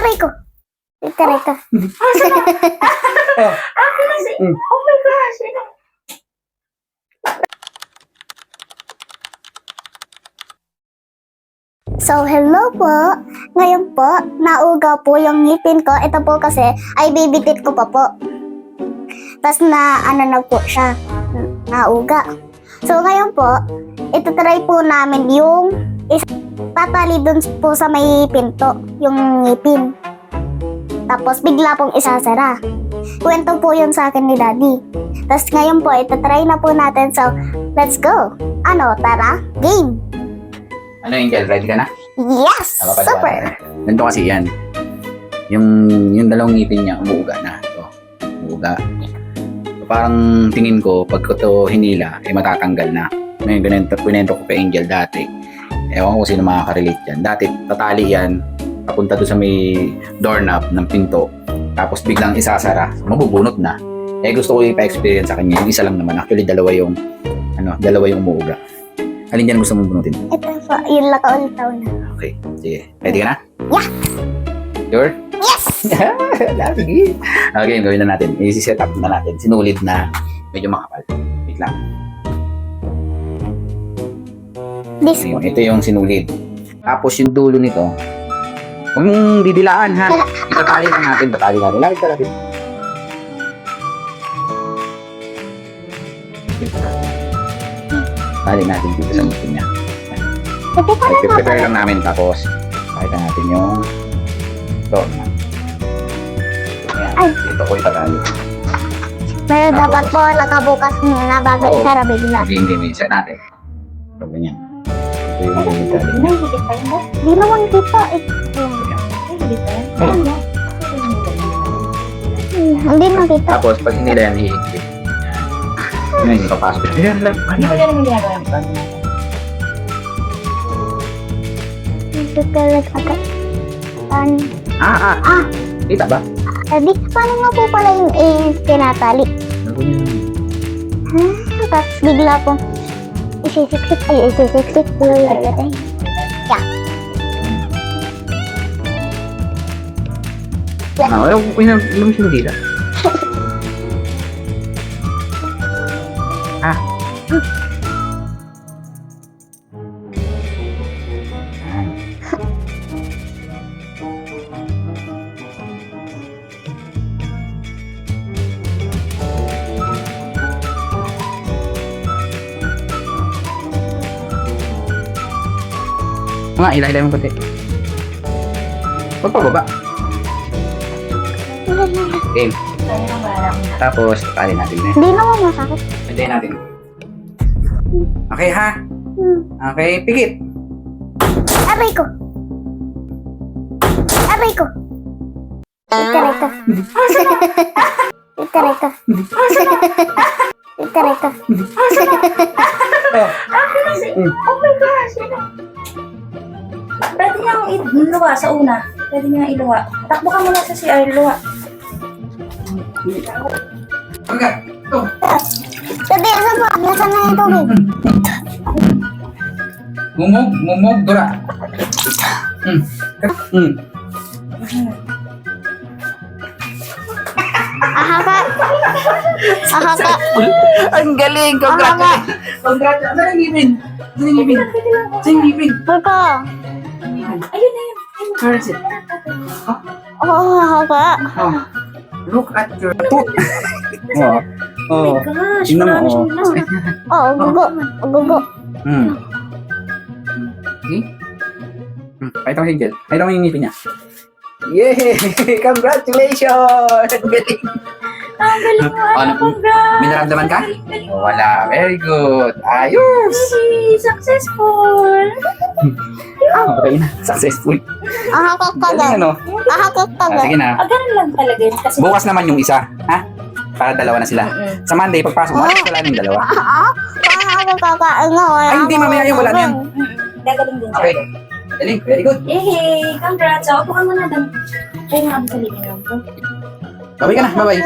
Aray ko. Ito. Oh my gosh. So, hello po. Ngayon po, nauga po yung ngipin ko. Ito po kasi ay baby teeth ko pa po. Tapos na po siya. Nauga. So, ngayon po, ito try po namin yung tatali dun po sa may pinto, yung ngipin. Tapos bigla pong isasara. Kwento po yun sa akin ni Daddy. Tapos ngayon po, ito try na po natin. So, let's go. Tara, game. Ano Angel, ready ka na? Yes! Super! Ganito kasi yan. Yung dalawang ngipin niya, umuuga na. Ito, umuuga. So, parang tingin ko, pag ito hinila, matatanggal na. Ngayon, ganito ko kay Angel dati. Ewan ko sino makaka-relate yan. Dati, tatali yan, papunta doon sa may doorknob ng pinto. Tapos biglang isasara. So, mabubunot na. Gusto ko ipa-experience sa kanya. Yung isa lang naman. Actually, dalawa yung umuuga. Alin dyan gusto mong bunutin? Ito po, yung lakaulitaw na. Okay, sige. Ready ka na? Yeah! Sure? Yes! Sige. Okay, gawin na natin. I-set up na natin. Sinulid na medyo makapal. Wait lang. This one. Ito yung sinulid. Tapos yung dulo nito, huwag mong didilaan ha. Itatali lang natin. Lapit ka natin. Tali natin dito sa mutin niya. Prepare lang namin tapos pakita natin yung door na. Ay. Dito ko itatali. Pero dapat po nakabukas muna bago isara bigla. Hindi, set natin. So, ganyan. Ito yung itatali. Nahihigit pa yun ba? Di naman kita eh. Nahihigit pa yun? Oh. Hindi na kita. Tapos pag hindi na yan hihigit. Yan, hindi papasok. Ayan lang. Hindi ko yan ang ginagawa yung pag. Ito talaga agad. Kita ba? Di, paano nga po pala yung tinatali? Tapos bigla pong isisiksik. Yeah. Ilang siya dila. Nga, ilahilay mo konti. Huwag pa baba. Game. Tapos, tali natin na. Hindi naman masakit. Hintayin natin. Okay ha? Okay, pikit. Aray ko. Ito. Oh my gosh. Pwede niyang iluwa sa una. Pwede niyang iluwa. Takbo ka muna sa CR, luwa. Okay. Ito. Sabi, nasaan na yung tubig? Mumog, dura. Ahaka. Ang galing! Congrats! Congrats! Ano yung ngipin? Papa. Ayun na yun. Where is it? Ahaka. Look at your tooth. Oh my gosh. Tingnan Marami mo, siyang Gugo. Okay? Pakita mo si Angel. Pakita mo yung ngipin niya. Yay! Congratulations! Galing! Ang galing mo. Ano, Congrats. may naramdaman ka? Wala. Very good. Ayos! Yay! Successful. Okay na. Successful. Ahaka ka Galing gan. ano? Ahaka ka gan. Sige na. Ganun lang talaga yun. Kasi Bukas naman yung isa. Ha? Para dalawa na sila. Sa Monday, pagpasok mo, wala na yung dalawa. Paano kakain nga? Ay, hindi. Mamaya yung wala na yan. gagaling din siya. Okay. Galing. Very good. Yay! Congrats! So, upo ka muna doon. Try nga ako sa living room ko. Babay ka na. Bye-bye.